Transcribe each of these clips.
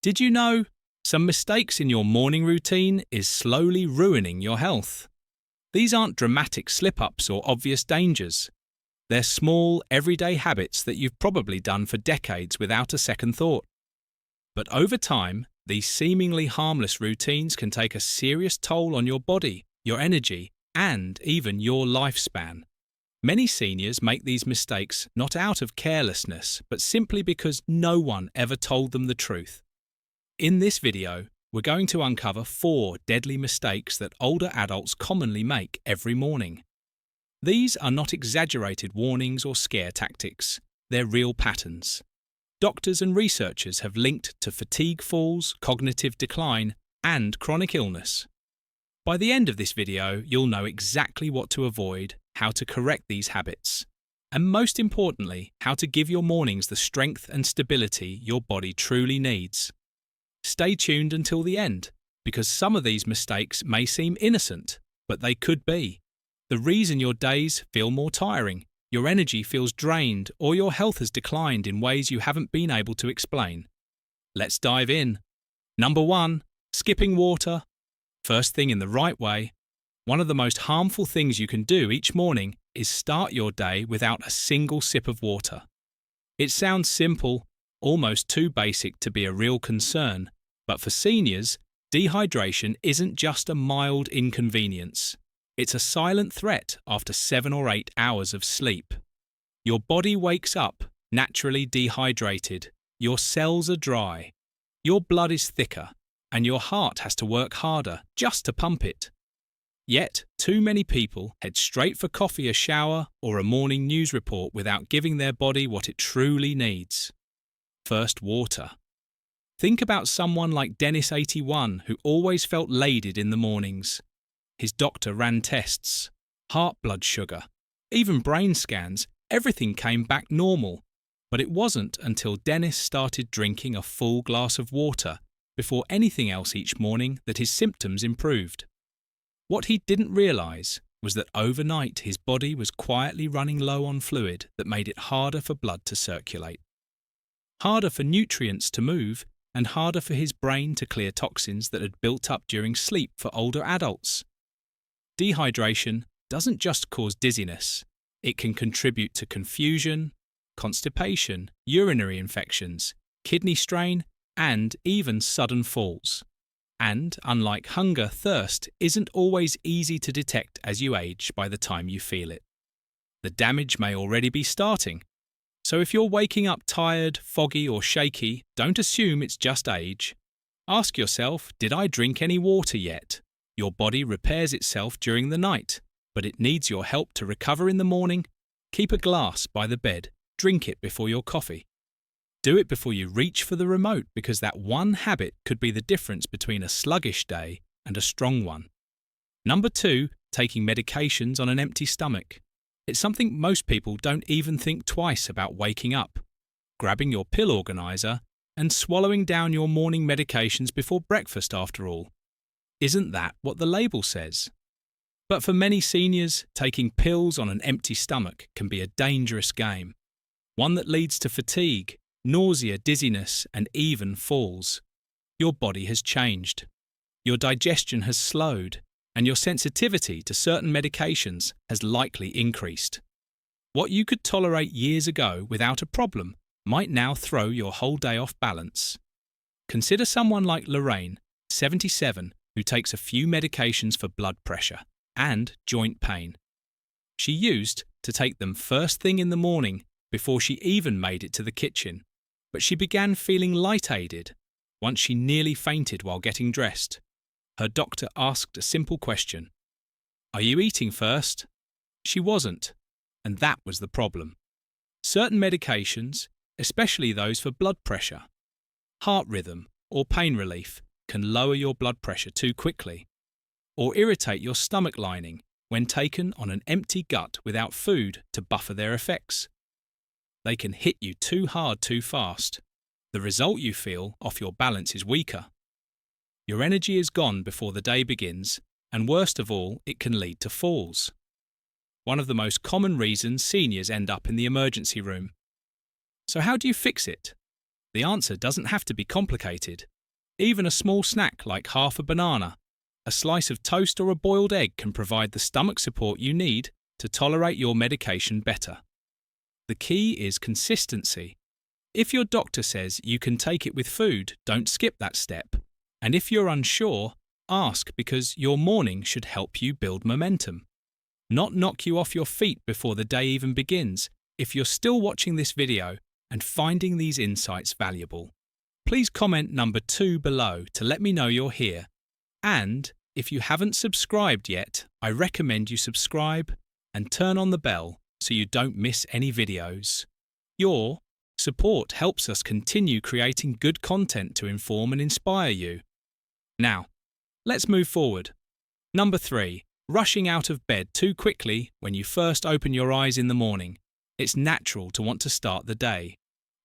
Did you know some mistakes in your morning routine is slowly ruining your health? These aren't dramatic slip-ups or obvious dangers. They're small, everyday habits that you've probably done for decades without a second thought. But over time, these seemingly harmless routines can take a serious toll on your body, your energy, and even your lifespan. Many seniors make these mistakes not out of carelessness, but simply because no one ever told them the truth. In this video, we're going to uncover 4 deadly mistakes that older adults commonly make every morning. These are not exaggerated warnings or scare tactics, they're real patterns. Doctors and researchers have linked to fatigue falls, cognitive decline, and chronic illness. By the end of this video, you'll know exactly what to avoid, how to correct these habits, and most importantly, how to give your mornings the strength and stability your body truly needs. Stay tuned until the end, because some of these mistakes may seem innocent, but they could be. The reason your days feel more tiring, your energy feels drained, or your health has declined in ways you haven't been able to explain. Let's dive in. Number 1. Skipping water. First thing in the right way. One of the most harmful things you can do each morning is start your day without a single sip of water. It sounds simple, almost too basic to be a real concern, but for seniors, dehydration isn't just a mild inconvenience. It's a silent threat after 7 or 8 hours of sleep. Your body wakes up, naturally dehydrated, your cells are dry, your blood is thicker, and your heart has to work harder just to pump it. Yet, too many people head straight for coffee, a shower, or a morning news report without giving their body what it truly needs. First, water. Think about someone like Dennis, 81, who always felt laden in the mornings. His doctor ran tests, heart blood sugar, even brain scans, everything came back normal. But it wasn't until Dennis started drinking a full glass of water before anything else each morning that his symptoms improved. What he didn't realise was that overnight his body was quietly running low on fluid that made it harder for blood to circulate. Harder for nutrients to move, and harder for his brain to clear toxins that had built up during sleep for older adults. Dehydration doesn't just cause dizziness, it can contribute to confusion, constipation, urinary infections, kidney strain, and even sudden falls. And, unlike hunger, thirst isn't always easy to detect as you age by the time you feel it. The damage may already be starting. So if you're waking up tired, foggy, or shaky, don't assume it's just age. Ask yourself, did I drink any water yet? Your body repairs itself during the night, but it needs your help to recover in the morning. Keep a glass by the bed, drink it before your coffee. Do it before you reach for the remote, because that one habit could be the difference between a sluggish day and a strong one. Number 2, taking medications on an empty stomach. It's something most people don't even think twice about waking up, grabbing your pill organizer, and swallowing down your morning medications before breakfast after all. Isn't that what the label says? But for many seniors, taking pills on an empty stomach can be a dangerous game, one that leads to fatigue, nausea, dizziness, and even falls. Your body has changed. Your digestion has slowed, and your sensitivity to certain medications has likely increased. What you could tolerate years ago without a problem might now throw your whole day off balance. Consider someone like Lorraine, 77, who takes a few medications for blood pressure and joint pain. She used to take them first thing in the morning before she even made it to the kitchen, but she began feeling lightheaded once she nearly fainted while getting dressed. Her doctor asked a simple question. Are you eating first? She wasn't, and that was the problem. Certain medications, especially those for blood pressure, heart rhythm, or pain relief, can lower your blood pressure too quickly, or irritate your stomach lining when taken on an empty gut without food to buffer their effects. They can hit you too hard too fast. The result you feel off your balance is weaker. Your energy is gone before the day begins, and worst of all, it can lead to falls. One of the most common reasons seniors end up in the emergency room. So how do you fix it? The answer doesn't have to be complicated. Even a small snack like half a banana, a slice of toast or a boiled egg can provide the stomach support you need to tolerate your medication better. The key is consistency. If your doctor says you can take it with food, don't skip that step. And if you're unsure, ask, because your morning should help you build momentum, not knock you off your feet before the day even begins. If you're still watching this video and finding these insights valuable, please comment number 2 below to let me know you're here. And if you haven't subscribed yet, I recommend you subscribe and turn on the bell so you don't miss any videos. Your support helps us continue creating good content to inform and inspire you. Now, let's move forward. Number 3. Rushing out of bed too quickly when you first open your eyes in the morning. It's natural to want to start the day.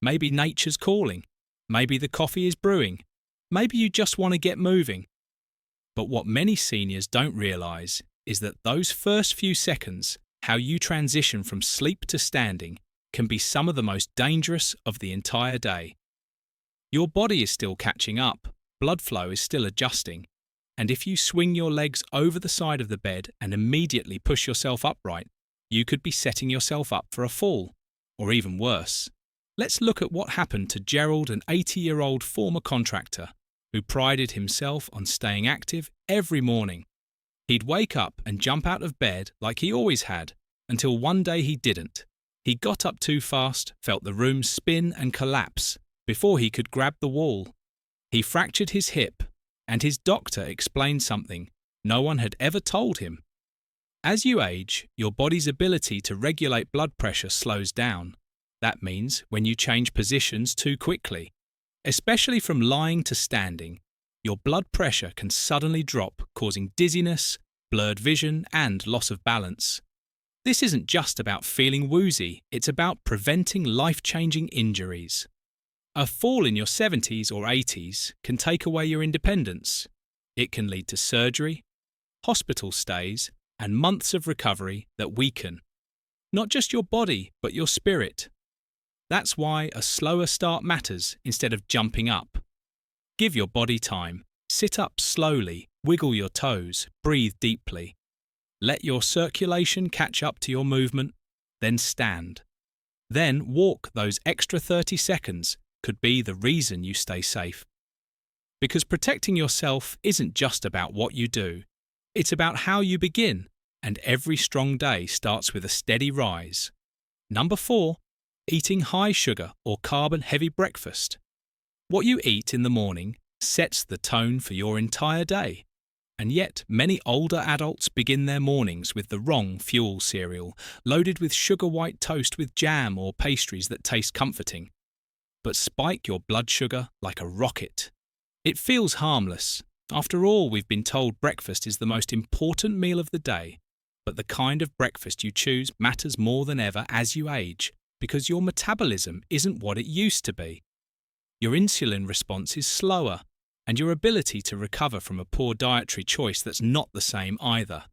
Maybe nature's calling. Maybe the coffee is brewing. Maybe you just want to get moving. But what many seniors don't realise is that those first few seconds, how you transition from sleep to standing, can be some of the most dangerous of the entire day. Your body is still catching up, blood flow is still adjusting, and if you swing your legs over the side of the bed and immediately push yourself upright, you could be setting yourself up for a fall, or even worse. Let's look at what happened to Gerald, an 80-year-old former contractor who prided himself on staying active every morning. He'd wake up and jump out of bed like he always had, until one day he didn't. He got up too fast, felt the room spin and collapse before he could grab the wall. He fractured his hip, and his doctor explained something no one had ever told him. As you age, your body's ability to regulate blood pressure slows down. That means when you change positions too quickly, especially from lying to standing, your blood pressure can suddenly drop, causing dizziness, blurred vision, and loss of balance. This isn't just about feeling woozy, it's about preventing life-changing injuries. A fall in your 70s or 80s can take away your independence. It can lead to surgery, hospital stays, and months of recovery that weaken not just your body, but your spirit. That's why a slower start matters instead of jumping up. Give your body time. Sit up slowly, wiggle your toes, breathe deeply. Let your circulation catch up to your movement, then stand. Then walk those extra 30 seconds could be the reason you stay safe. Because protecting yourself isn't just about what you do, it's about how you begin, and every strong day starts with a steady rise. Number 4. Eating high sugar or carbon-heavy breakfast. What you eat in the morning sets the tone for your entire day. And yet, many older adults begin their mornings with the wrong fuel cereal, loaded with sugar-white toast with jam or pastries that taste comforting, but spike your blood sugar like a rocket. It feels harmless. After all, we've been told breakfast is the most important meal of the day, but the kind of breakfast you choose matters more than ever as you age, because your metabolism isn't what it used to be. Your insulin response is slower, and your ability to recover from a poor dietary choice that's not the same either.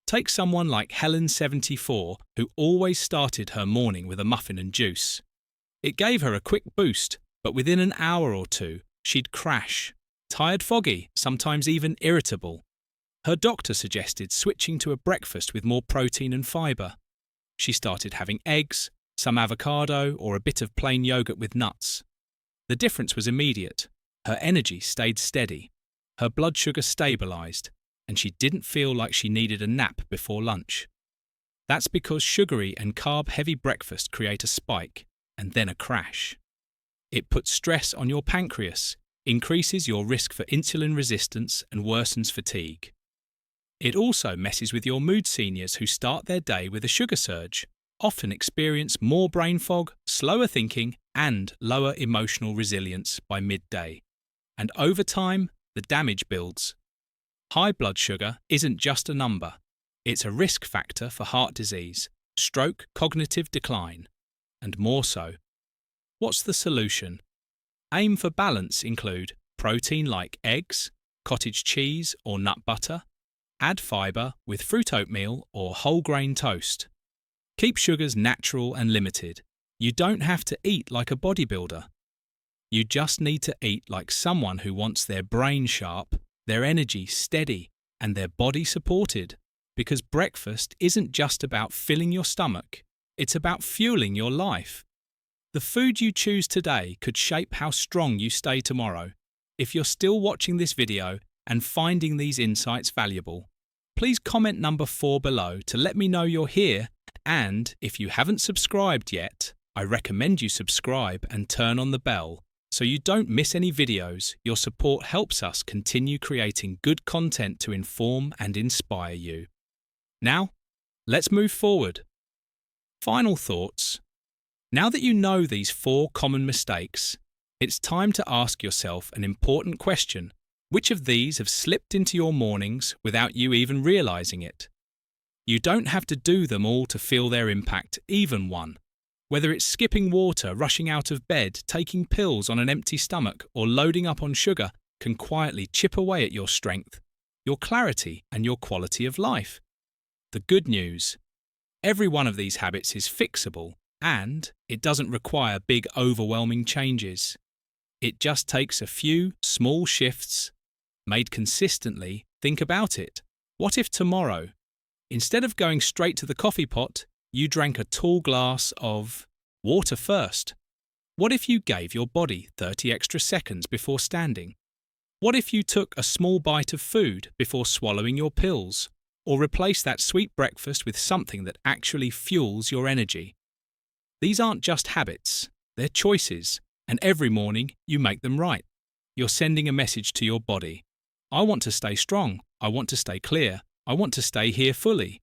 Take someone like Helen, 74, who always started her morning with a muffin and juice. It gave her a quick boost, but within an hour or two, she'd crash. Tired, foggy, sometimes even irritable. Her doctor suggested switching to a breakfast with more protein and fibre. She started having eggs, some avocado, or a bit of plain yogurt with nuts. The difference was immediate. Her energy stayed steady, her blood sugar stabilised, and she didn't feel like she needed a nap before lunch. That's because sugary and carb-heavy breakfast create a spike, and then a crash. It puts stress on your pancreas, increases your risk for insulin resistance, and worsens fatigue. It also messes with your mood. Seniors who start their day with a sugar surge often experience more brain fog, slower thinking, and lower emotional resilience by midday. And over time, the damage builds. High blood sugar isn't just a number. It's a risk factor for heart disease, stroke, cognitive decline, and more so. What's the solution? Aim for balance include protein like eggs, cottage cheese or nut butter. Add fibre with fruit oatmeal or whole grain toast. Keep sugars natural and limited. You don't have to eat like a bodybuilder. You just need to eat like someone who wants their brain sharp, their energy steady, and their body supported. Because breakfast isn't just about filling your stomach, it's about fueling your life. The food you choose today could shape how strong you stay tomorrow. If you're still watching this video and finding these insights valuable, please comment number 4 below to let me know you're here, and if you haven't subscribed yet, I recommend you subscribe and turn on the bell so you don't miss any videos. Your support helps us continue creating good content to inform and inspire you. Now, let's move forward. Final thoughts. Now that you know these 4 common mistakes, it's time to ask yourself an important question. Which of these have slipped into your mornings without you even realizing it? You don't have to do them all to feel their impact, even one. Whether it's skipping water, rushing out of bed, taking pills on an empty stomach, or loading up on sugar, can quietly chip away at your strength, your clarity, and your quality of life. The good news: every one of these habits is fixable, and it doesn't require big, overwhelming changes. It just takes a few small shifts made consistently. Think about it. What if tomorrow, instead of going straight to the coffee pot, you drank a tall glass of water first? What if you gave your body 30 extra seconds before standing? What if you took a small bite of food before swallowing your pills? Or replace that sweet breakfast with something that actually fuels your energy? These aren't just habits, they're choices, and every morning you make them right. You're sending a message to your body. I want to stay strong, I want to stay clear, I want to stay here fully.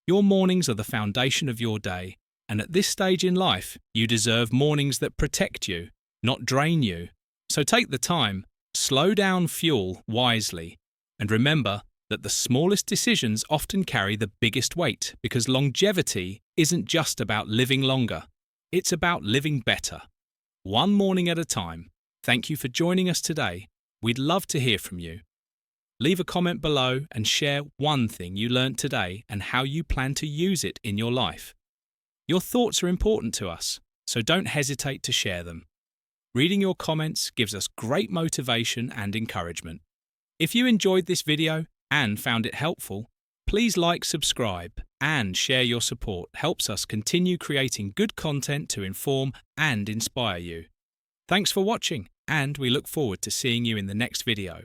Your mornings are the foundation of your day, and at this stage in life, you deserve mornings that protect you, not drain you. So take the time, slow down, fuel wisely, and remember that the smallest decisions often carry the biggest weight, because longevity isn't just about living longer, it's about living better. One morning at a time. Thank you for joining us today. We'd love to hear from you. Leave a comment below and share one thing you learned today and how you plan to use it in your life. Your thoughts are important to us, so don't hesitate to share them. Reading your comments gives us great motivation and encouragement. If you enjoyed this video and found it helpful, please like, subscribe, and share. Your support helps us continue creating good content to inform and inspire you. Thanks for watching, and we look forward to seeing you in the next video.